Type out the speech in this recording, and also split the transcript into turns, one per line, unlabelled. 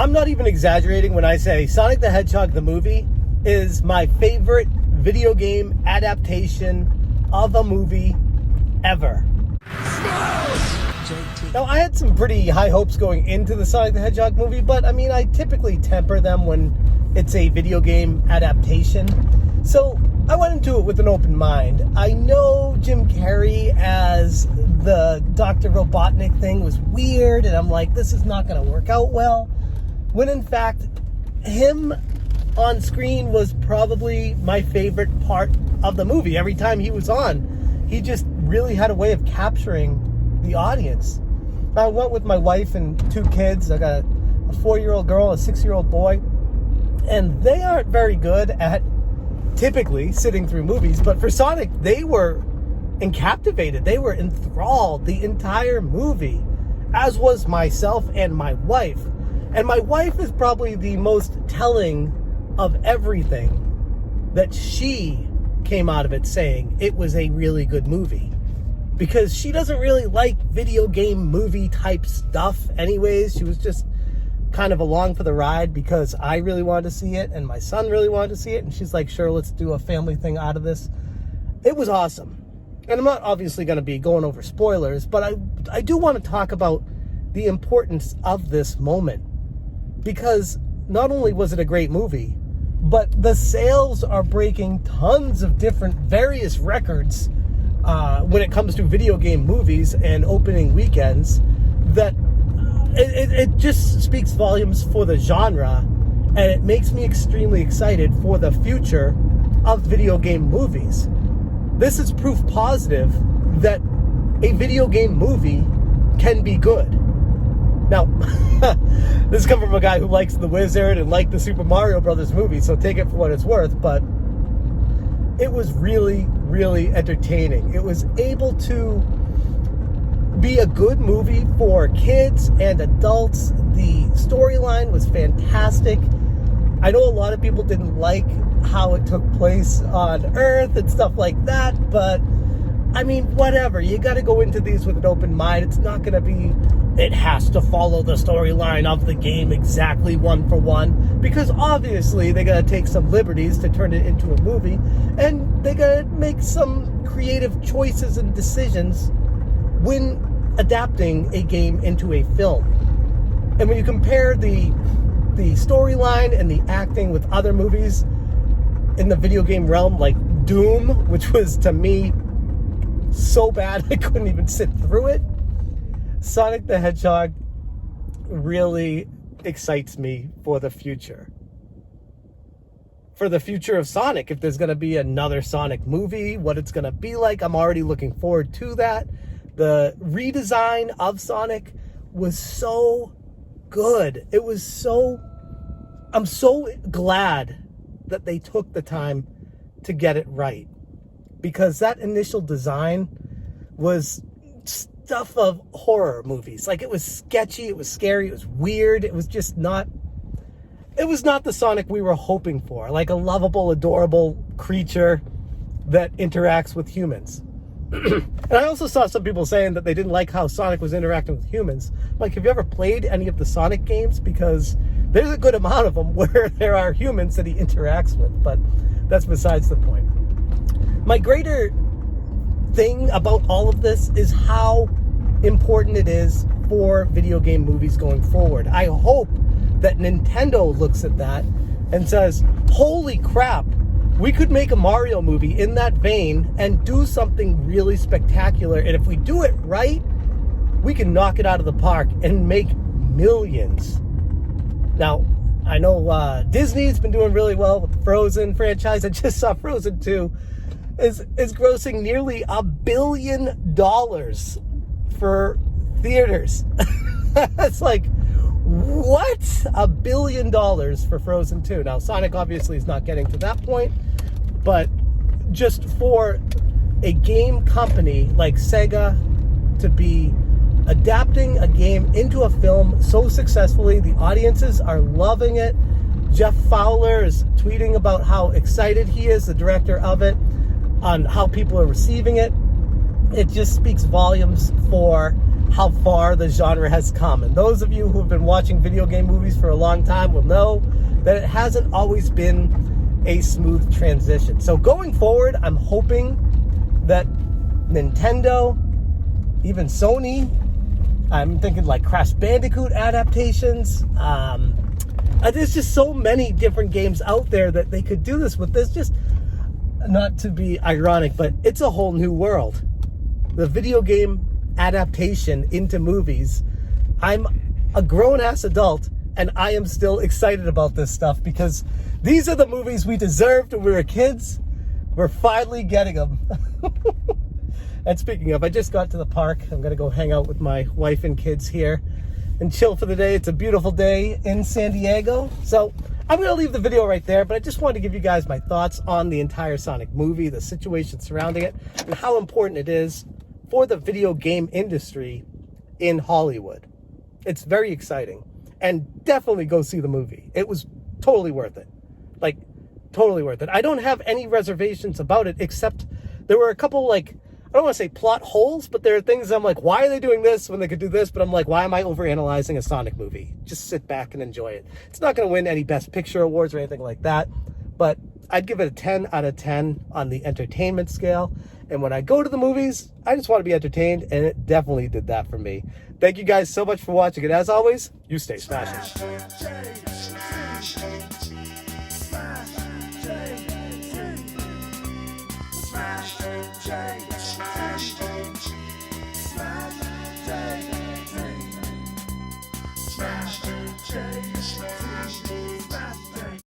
I'm not even exaggerating when I say Sonic the Hedgehog the movie is my favorite video game adaptation of a movie ever. Now, I had some pretty high hopes going into the Sonic the Hedgehog movie, but I mean, I typically temper them when it's a video game adaptation. So I went into it with an open mind. I know Jim Carrey as the Dr. Robotnik thing was weird, and I'm like, this is not going to work out well. When in fact, him on screen was probably my favorite part of the movie. Every time he was on, he just really had a way of capturing the audience. I went with my wife and 2 kids. I got a 4-year-old girl, a 6-year-old boy, and they aren't very good at typically sitting through movies, but for Sonic, they were captivated. They were enthralled the entire movie, as was myself and my wife. And my wife is probably the most telling of everything, that she came out of it saying it was a really good movie. Because she doesn't really like video game movie type stuff anyways. She was just kind of along for the ride because I really wanted to see it and my son really wanted to see it. And she's like, sure, let's do a family thing out of this. It was awesome. And I'm not obviously going to be going over spoilers, but I do want to talk about the importance of this moment. Because not only was it a great movie, but the sales are breaking tons of different various records when it comes to video game movies and opening weekends, that it just speaks volumes for the genre, and it makes me extremely excited for the future of video game movies. This is proof positive that a video game movie can be good. Now, this is coming from a guy who likes The Wizard and liked the Super Mario Brothers movie, so take it for what it's worth, but it was really, really entertaining. It was able to be a good movie for kids and adults. The storyline was fantastic. I know a lot of people didn't like how it took place on Earth and stuff like that, but I mean, whatever. You got to go into these with an open mind. It's not going to be, it has to follow the storyline of the game exactly one for one, because obviously they got to take some liberties to turn it into a movie, and they got to make some creative choices and decisions when adapting a game into a film. And when you compare the storyline and the acting with other movies in the video game realm, like Doom, which was, to me, so bad I couldn't even sit through it, Sonic the Hedgehog really excites me for the future. For the future of Sonic, if there's going to be another Sonic movie, what it's going to be like, I'm already looking forward to that. The redesign of Sonic was so good. It was so... I'm so glad that they took the time to get it right. Because that initial design was stuff of horror movies. Like, it was sketchy, it was scary, it was weird, it was just not... It was not the Sonic we were hoping for. Like a lovable, adorable creature that interacts with humans. And I also saw some people saying that they didn't like how Sonic was interacting with humans. Like, have you ever played any of the Sonic games? Because there's a good amount of them where there are humans that he interacts with, but that's besides the point. My greater thing about all of this is how important it is for video game movies going forward. I hope that Nintendo looks at that and says, holy crap, we could make a Mario movie in that vein and do something really spectacular. And if we do it right, we can knock it out of the park and make millions. Now, I know Disney's been doing really well with the Frozen franchise. I just saw Frozen 2 is grossing nearly $1 billion for theaters. It's like, what? $1 billion for Frozen 2. Now, Sonic obviously is not getting to that point, but just for a game company like Sega to be adapting a game into a film so successfully, the audiences are loving it. Jeff Fowler is tweeting about how excited he is, the director of it, on how people are receiving it. It just speaks volumes for how far the genre has come. And those of you who have been watching video game movies for a long time will know that it hasn't always been a smooth transition. So going forward, I'm hoping that Nintendo, even Sony, I'm thinking like Crash Bandicoot adaptations. There's just so many different games out there that they could do this with. There's just, not to be ironic, but it's a whole new world. The video game adaptation into movies. I'm a grown-ass adult, and I am still excited about this stuff because these are the movies we deserved when we were kids. We're finally getting them. And speaking of, I just got to the park. I'm going to go hang out with my wife and kids here and chill for the day. It's a beautiful day in San Diego. So I'm going to leave the video right there, but I just wanted to give you guys my thoughts on the entire Sonic movie, the situation surrounding it, and how important it is for the video game industry in Hollywood. It's very exciting. And definitely go see the movie. It was totally worth it. Like, totally worth it. I don't have any reservations about it, except there were a couple, like, I don't want to say plot holes, but there are things I'm like, why are they doing this when they could do this? But I'm like, why am I overanalyzing a Sonic movie? Just sit back and enjoy it. It's not going to win any Best Picture awards or anything like that, but I'd give it a 10 out of 10 on the entertainment scale. And when I go to the movies, I just want to be entertained, and it definitely did that for me. Thank you guys so much for watching, and as always, you stay smashing.